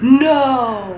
No!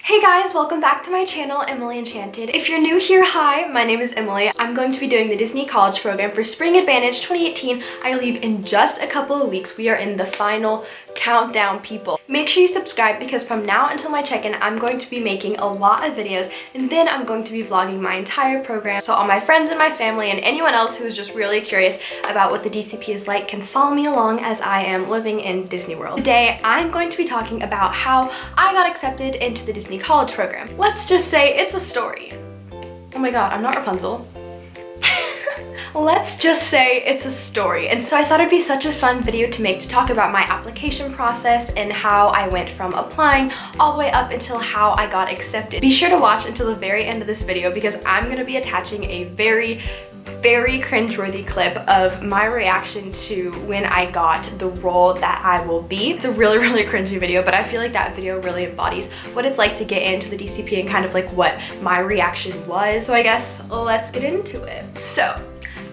Hey guys, welcome back to my channel, Emily Enchanted. If you're new here, hi, my name is Emily. I'm going to be doing the Disney College Program for Spring Advantage 2018. I leave in just a couple of weeks. We are in the final countdown, people. Make sure you subscribe because from now until my check-in, I'm going to be making a lot of videos and then I'm going to be vlogging my entire program. So all my friends and my family and anyone else who is just really curious about what the DCP is like can follow me along as I am living in Disney World. Today, I'm going to be talking about how I got accepted into the Disney College Program. Let's just say it's a story. Oh my god, I'm not Rapunzel. Let's just say it's a story. And so I thought it'd be such a fun video to make to talk about my application process and how I went from applying all the way up until how I got accepted. Be sure to watch until the very end of this video because I'm gonna be attaching a very cringeworthy clip of my reaction to when I got the role that I will be. It's a really cringy video, but I feel like that video really embodies what it's like to get into the DCP and kind of like what my reaction was. So I guess let's get into it. So,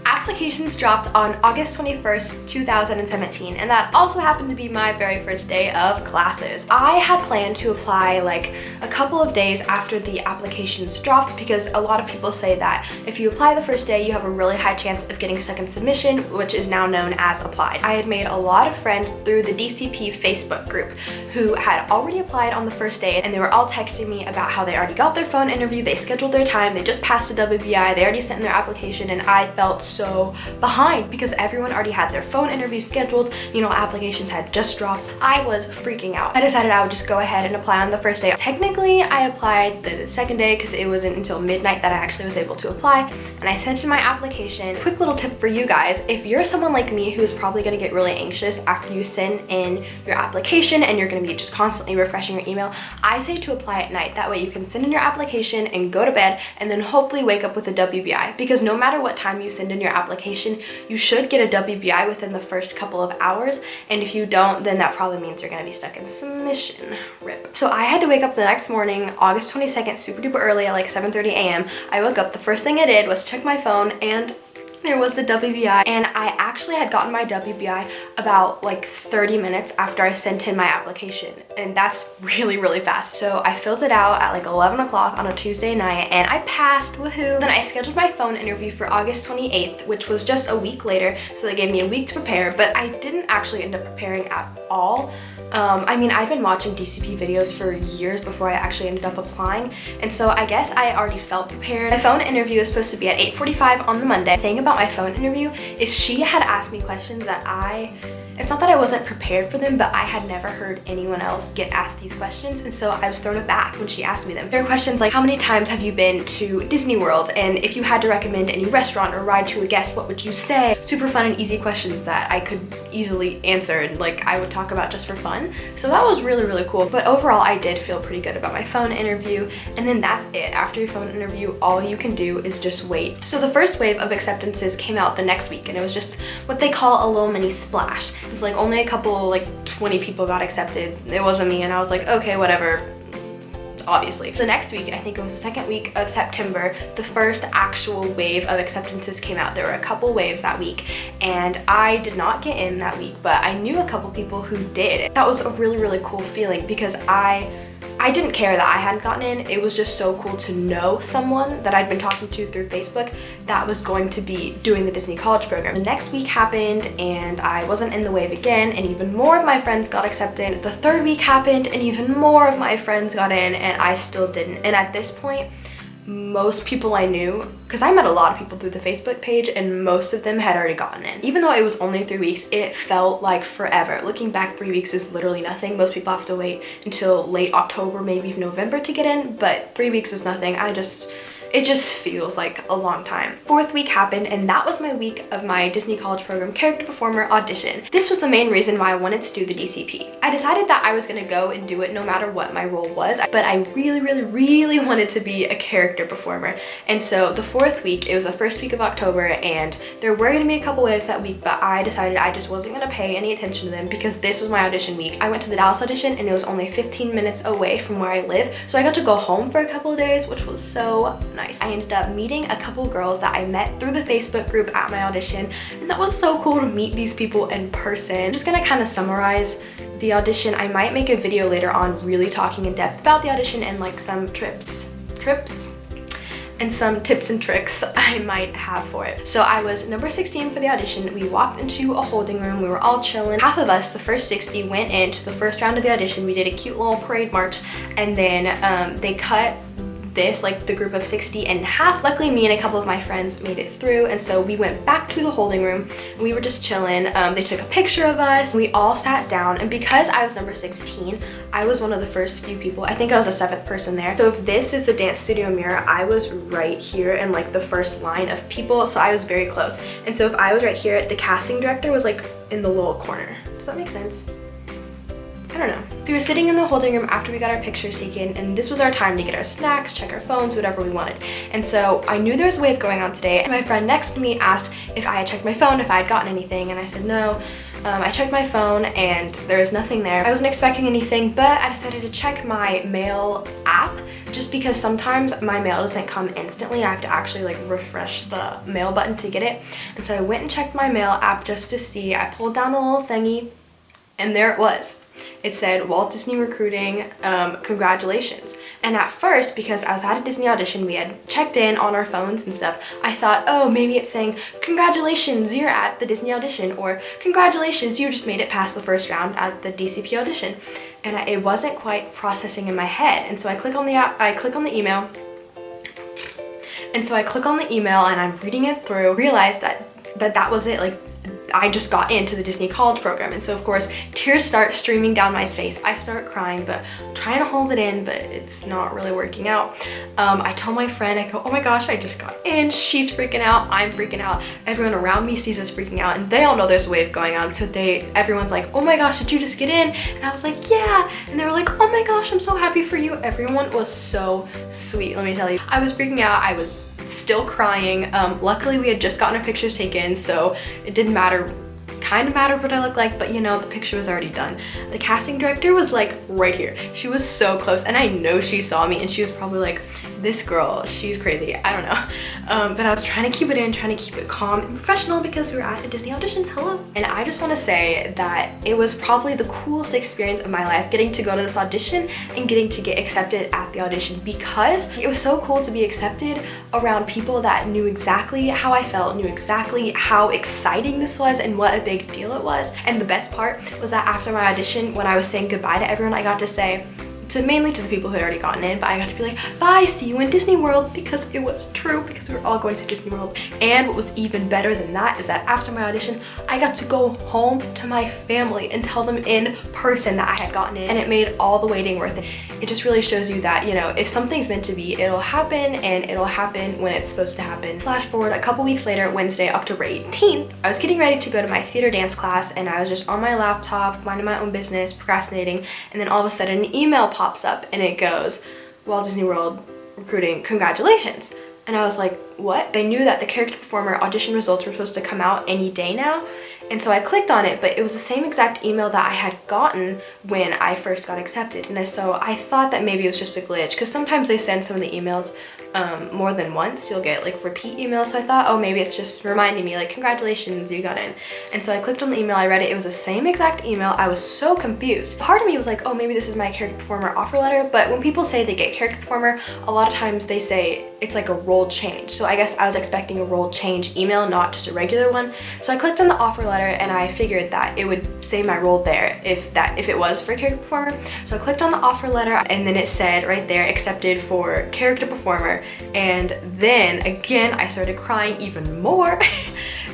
applications dropped on August 21st, 2017, and that also happened to be my very first day of classes. I had planned to apply like a couple of days after the applications dropped because a lot of people say that if you apply the first day, you have a really high chance of getting second submission, which is now known as applied. I had made a lot of friends through the DCP Facebook group who had already applied on the first day, and they were all texting me about how they already got their phone interview, they scheduled their time, they just passed the WBI, they already sent in their application, and I felt so behind because everyone already had their phone interview scheduled, you know, applications had just dropped. I was freaking out. I decided I would just go ahead and apply on the first day. Technically, I applied the second day because it wasn't until midnight that I actually was able to apply, and I sent in my application. Quick little tip for you guys, if you're someone like me who's probably gonna get really anxious after you send in your application and you're gonna be just constantly refreshing your email, I say to apply at night. That way you can send in your application and go to bed and then hopefully wake up with a WBI, because no matter what time you send in your application, you should get a WBI within the first couple of hours, and if you don't, then that probably means you're gonna be stuck in submission. RIP. So I had to wake up the next morning, August 22nd, super duper early at like 7:30 a.m. I woke up, the first thing I did was check my phone, and there was the WBI, and I actually had gotten my WBI about like 30 minutes after I sent in my application, and that's really fast. So I filled it out at like 11 o'clock on a Tuesday night and I passed, woohoo. Then I scheduled my phone interview for August 28th, which was just a week later, so they gave me a week to prepare, but I didn't actually end up preparing at all. I mean, I've been watching DCP videos for years before I actually ended up applying, and so I guess I already felt prepared. My phone interview is supposed to be at 8:45 on the Monday. The thing about my phone interview is she had asked me questions that it's not that I wasn't prepared for them, but I had never heard anyone else get asked these questions, and so I was thrown aback when she asked me them. There were questions like, how many times have you been to Disney World? And if you had to recommend any restaurant or ride to a guest, what would you say? Super fun and easy questions that I could easily answer and like I would talk about just for fun. So that was really cool. But overall, I did feel pretty good about my phone interview, and then that's it. After your phone interview, all you can do is just wait. So the first wave of acceptances came out the next week, and it was just what they call a little mini splash. It's like only a couple, like 20 people got accepted. It wasn't me, and I was like, okay, whatever, obviously. The next week, I think it was the second week of September, the first actual wave of acceptances came out. There were a couple waves that week, and I did not get in that week, but I knew a couple people who did. That was a really cool feeling because I didn't care that I hadn't gotten in. It was just so cool to know someone that I'd been talking to through Facebook that was going to be doing the Disney College Program. The next week happened and I wasn't in the wave again, and even more of my friends got accepted. The third week happened and even more of my friends got in, and I still didn't. And at this point, most people I knew, because I met a lot of people through the Facebook page, and most of them had already gotten in. Even though it was only 3 weeks, it felt like forever. Looking back, 3 weeks is literally nothing. Most people have to wait until late October, maybe even November to get in, but 3 weeks was nothing. It just feels like a long time. Fourth week happened, and that was my week of my Disney College Program character performer audition. This was the main reason why I wanted to do the DCP. I decided that I was gonna go and do it no matter what my role was, but I really wanted to be a character performer. And so the fourth week, it was the first week of October, and there were gonna be a couple waves that week, but I decided I just wasn't gonna pay any attention to them because this was my audition week. I went to the Dallas audition, and it was only 15 minutes away from where I live, so I got to go home for a couple of days, which was so nice. I ended up meeting a couple girls that I met through the Facebook group at my audition, and that was so cool to meet these people in person. I'm just gonna kind of summarize the audition. I might make a video later on really talking in depth about the audition and like some trips and some tips and tricks I might have for it. So I was number 16 for the audition. We walked into a holding room. We were all chilling. Half of us, the first 60, went into the first round of the audition. We did a cute little parade march, and then they cut this, like the group of 60 in half. Luckily, me and a couple of my friends made it through, and so we went back to the holding room. We were just chilling. They took a picture of us. We all sat down, and because I was number 16, I was one of the first few people. I think I was the 7th person there. So if this is the dance studio mirror, I was right here in like the first line of people, so I was very close. And so if I was right here, the casting director was like in the little corner. Does that make sense? I don't know. So we were sitting in the holding room after we got our pictures taken, and this was our time to get our snacks, check our phones, whatever we wanted. And so I knew there was a wave going on today, and my friend next to me asked if I had checked my phone, if I had gotten anything, and I said no. I checked my phone and there was nothing there. I wasn't expecting anything, but I decided to check my mail app just because sometimes my mail doesn't come instantly. I have to actually like refresh the mail button to get it. And so I went and checked my mail app just to see. I pulled down the little thingy, and there it was. It said Walt Disney Recruiting, congratulations. And at first, because I was at a Disney audition, we had checked in on our phones and stuff, I thought, oh, maybe it's saying, congratulations, you're at the Disney audition, or congratulations, you just made it past the first round at the DCP audition. And it wasn't quite processing in my head. And so I click on the app, I click on the email, and so I click on the email and I'm reading it through, realized that was it. Like, I just got into the Disney College program, and so of course tears start streaming down my face. I start crying, but I'm trying to hold it in, but it's not really working out. I tell my friend, I go, oh my gosh, I just got in. She's freaking out, I'm freaking out. Everyone around me sees us freaking out, and they all know there's a wave going on, so everyone's like, oh my gosh, did you just get in? And I was like, yeah. And they were like, oh my gosh, I'm so happy for you. Everyone was so sweet, let me tell you. I was freaking out, I was still crying. Luckily we had just gotten our pictures taken, so it didn't kind of mattered what I looked like, but you know, the picture was already done. The casting director was like right here. She was so close, and I know she saw me, and she was probably like, this girl, she's crazy. I don't know. But I was trying to keep it in, trying to keep it calm and professional because we were at a Disney audition. Hello. And I just want to say that it was probably the coolest experience of my life, getting to go to this audition and getting to get accepted at the audition, because it was so cool to be accepted around people that knew exactly how I felt, knew exactly how exciting this was and what a big deal it was. And the best part was that after my audition, when I was saying goodbye to everyone, I got to say, mainly to the people who had already gotten in, but I got to be like, bye, see you in Disney World, because it was true, because we were all going to Disney World. And what was even better than that is that after my audition, I got to go home to my family and tell them in person that I had gotten in, and it made all the waiting worth it. It just really shows you that, you know, if something's meant to be, it'll happen, and it'll happen when it's supposed to happen. Flash forward a couple weeks later, Wednesday, October 18th, I was getting ready to go to my theater dance class, and I was just on my laptop, minding my own business, procrastinating, and then all of a sudden an email pops up and it goes, Walt Disney World Recruiting, congratulations. And I was like, what? They knew that the character performer audition results were supposed to come out any day now. And so I clicked on it, but it was the same exact email that I had gotten when I first got accepted. And so I thought that maybe it was just a glitch, because sometimes they send some of the emails more than once. You'll get like repeat emails. So I thought, oh, maybe it's just reminding me like, congratulations, you got in. And so I clicked on the email, I read it. It was the same exact email. I was so confused. Part of me was like, oh, maybe this is my character performer offer letter. But when people say they get character performer, a lot of times they say it's like a role change. So I guess I was expecting a role change email, not just a regular one. So I clicked on the offer letter, and I figured that it would say my role there if it was for character performer. So I clicked on the offer letter, and then it said right there, accepted for character performer. And then again, I started crying even more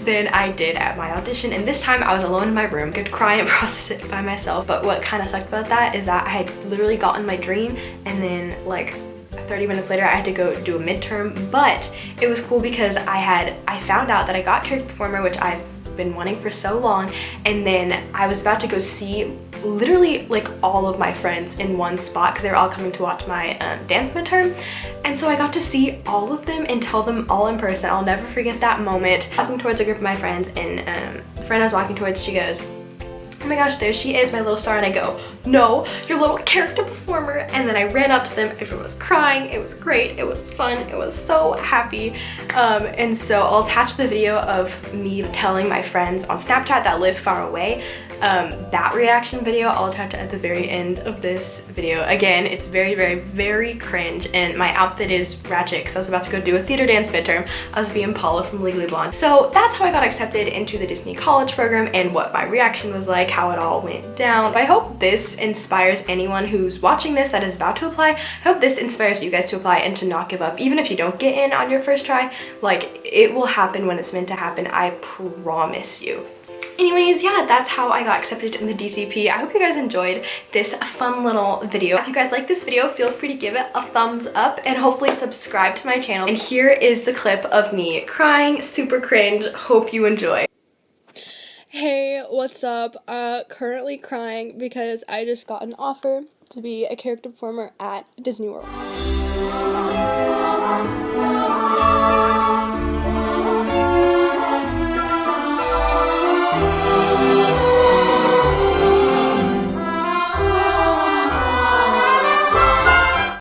than I did at my audition. And this time I was alone in my room, could cry and process it by myself. But what kind of sucked about that is that I had literally gotten my dream, and then like 30 minutes later I had to go do a midterm. But it was cool because I found out that I got character performer, which I've been wanting for so long, and then I was about to go see literally like all of my friends in one spot, because they were all coming to watch my dance midterm. And so I got to see all of them and tell them all in person. I'll never forget that moment. Walking towards a group of my friends, and the friend I was walking towards, she goes, oh my gosh, there she is, my little star, and I go, no, your little character performer. And then I ran up to them, everyone was crying, it was great, it was fun, it was so happy. And so I'll attach the video of me telling my friends on Snapchat that live far away. That reaction video I'll attach at the very end of this video. Again, it's very, very, very cringe, and my outfit is ratchet because I was about to go do a theater dance midterm. I was being Paula from Legally Blonde. So that's how I got accepted into the Disney college program and what my reaction was like, how it all went down. I hope this inspires anyone who's watching this that is about to apply. I hope this inspires you guys to apply and to not give up. Even if you don't get in on your first try, like, it will happen when it's meant to happen, I promise you. Anyways, yeah, that's how I got accepted in the DCP. I hope you guys enjoyed this fun little video. If you guys like this video, feel free to give it a thumbs up and hopefully subscribe to my channel. And here is the clip of me crying, super cringe. Hope you enjoy. Hey, what's up? Currently crying because I just got an offer to be a character performer at Disney World.